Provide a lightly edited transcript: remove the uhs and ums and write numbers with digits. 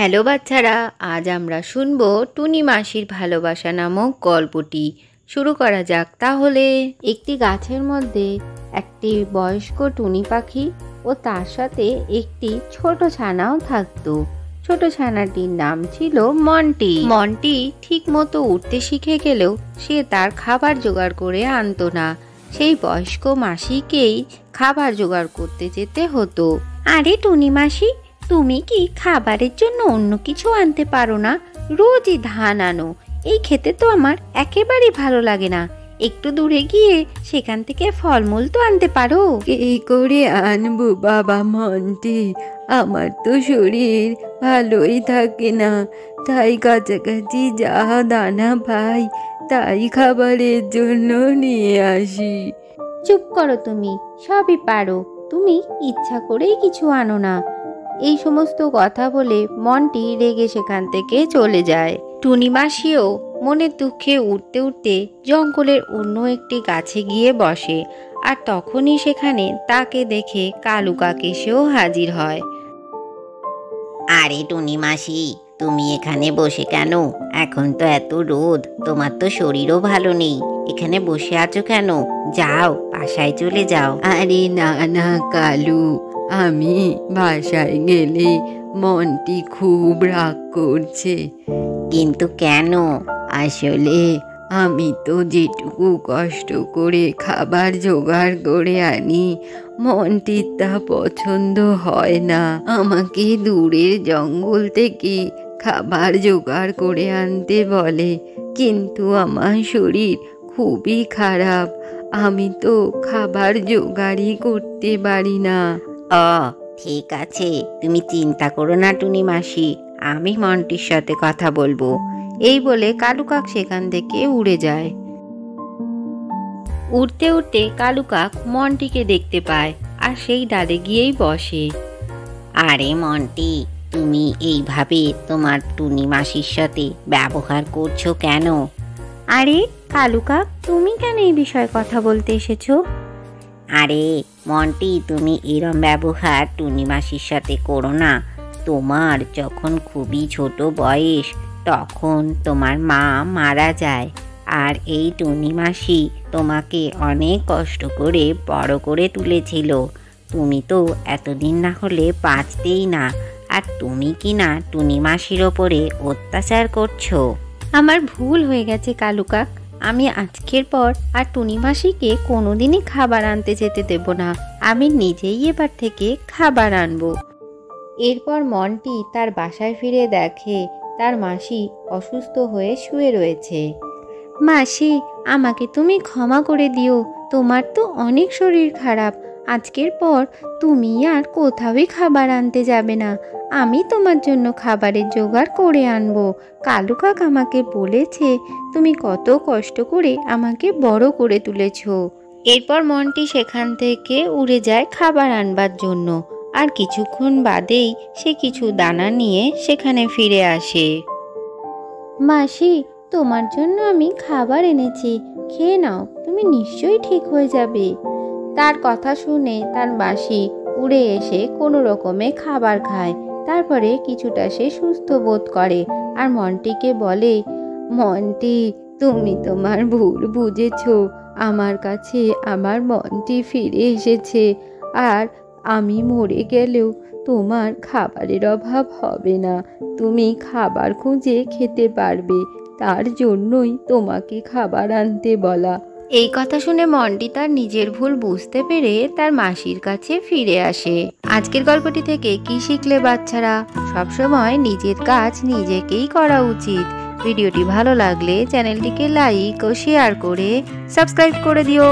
Hello বাচ্চারা, আজ আমরা শুনবো টুনি মাসির ভালোবাসা নামক গল্পটি। শুরু করা যাক তাহলে। একটি গাছের মধ্যে একটি বয়স্ক টুনি পাখি ও তার সাথে একটি ছোট ছানাও থাকতো। ছোট ছানাটির নাম ছিল মন্টি। মন্টি ঠিক মতো উঠতে শিখে গেলেও সে তার খাবার জোগাড় করে আনতো না। সেই বয়স্ক মাসিকেই খাবার জোগাড় করতে যেতে হতো। আরে টুনি মাসি, তুমি কি খাবারের জন্য অন্য কিছু আনতে পারো না? রোজই ধান আনো, এই খেতে তো আমার একেবারেই ভালো লাগে না। একটু দূরে গিয়ে সেখান থেকে ফলমূল তো আনতে পারো। এই করে আনবো বাবা মন্টি, আমার তো শরীর ভালোই থাকে না, তাই কাছাকাছি যা দানা পাই তাই খাবারের জন্য নিয়ে আসি। চুপ করো, তুমি সবই পারো, তুমি ইচ্ছা করেই কিছু আনো না। এই সমস্ত কথা বলে মন্টি রেগে সেখান থেকে চলে যায়। টুনি মাসিও মনের দুঃখে উঠতে উঠতে জঙ্গলের অন্য একটি গাছে গিয়ে বসে। আর তখনই সেখানে তাকে দেখে কালু কাক এসেও হাজির হয়। আরে টুনি মাসি, তুমি এখানে বসে কেন? এখন তো এত রোদ, তোমার তো শরীরও ভালো নেই, এখানে বসে আছো কেন? যাও বাসায় চলে যাও। আরে না না কালু, আমি বাসায় গেলে মনটি খুব রাগ করছে। কিন্তু কেন? আসলে আমি তো যেটুকু কষ্ট করে খাবার জোগাড় করে আনি মনটির তা পছন্দ হয় না। আমাকে দূরের জঙ্গল থেকে খাবার জোগাড় করে আনতে বলে, কিন্তু আমার শরীর খুবই খারাপ, আমি তো খাবার জোগাড়ই করতে পারি না। ঠিক আছে, তুমি চিন্তা করো না টুনি মাসি, আমি মন্টির সাথে কথা বলবো। এই বলে কালু কাক সেখান থেকে উড়ে যায়। উড়তে উড়তে কালু কাক মন্টিকে দেখতে পায় আর সেই ডালে গিয়েই বসে। আরে মন্টি, তুমি এইভাবে তোমার টুনি মাসির সাথে ব্যবহার করছো কেন? আরে কালু কাক, তুমি কেন এই বিষয়ে কথা বলতে এসেছো? আরে মন্টি, তুমি এরম ব্যবহার টুনি মাসির সাথে করো না। তোমার যখন খুবই ছোট বয়স তখন তোমার মা মারা যায়, আর এই টুনি মাসি তোমাকে অনেক কষ্ট করে বড় করে তুলেছিল। তুমি তো এতদিন না হলে বাঁচতেই না, আর তুমি কি না টুনি মাসির ওপরে অত্যাচার করছো। আমার ভুল হয়ে গেছে কালু কাক, আমি আজকের পর আর টুনি মাসিকে কোনোদিনই খাবার আনতে যেতে দেব না। আমি নিজেই এবার থেকে খাবার আনবো। এরপর মন্টি তার বাসায় ফিরে দেখে তার মাসি অসুস্থ হয়ে শুয়ে রয়েছে। মাসি, আমাকে তুমি ক্ষমা করে দিও, তোমার তো অনেক শরীর খারাপ, আজকের পর তুমি আর কোথাওই খাবার আনতে যাবে না। আমি তোমার জন্য খাবারের জোগাড় করে আনবো। কালু কাক আমাকে বলেছে তুমি কত কষ্ট করে আমাকে বড় করে তুলেছো। এরপর মন্টি সেখান থেকে উড়ে যায় খাবার আনবার জন্য। আর কিছুক্ষণ বাদেই সে কিছু দানা নিয়ে সেখানে ফিরে আসে। মাসি, তোমার জন্য আমি খাবার এনেছি, খেয়ে নাও, তুমি নিশ্চয়ই ঠিক হয়ে যাবে। তার কথা শুনে তার মাসি উড়ে এসে কোনো রকমে খাবার খায়। তারপরে কিছুটা সে সুস্থ বোধ করে আর মন্টিকে বলে, মন্টি, তুমি তোমার ভুল বুঝেছো, আমার কাছে আমার মন্টি ফিরে এসেছে, আর আমি মরে গেলেও তোমার খাবারের অভাব হবে না, তুমি খাবার খুঁজে খেতে পারবে, তার জন্যই তোমাকে খাবার আনতে বলা। এই কথা শুনে মন্টি তার নিজের ভুল বুঝতে পেরে তার মাসির কাছে ফিরে আসে। আজকের গল্পটি থেকে কি শিখলে বাচ্চারা? সবসময় নিজের কাজ নিজেকেই করা উচিত। ভিডিওটি ভালো লাগলে চ্যানেলটিকে লাইক ও শেয়ার করে সাবস্ক্রাইব করে দিও।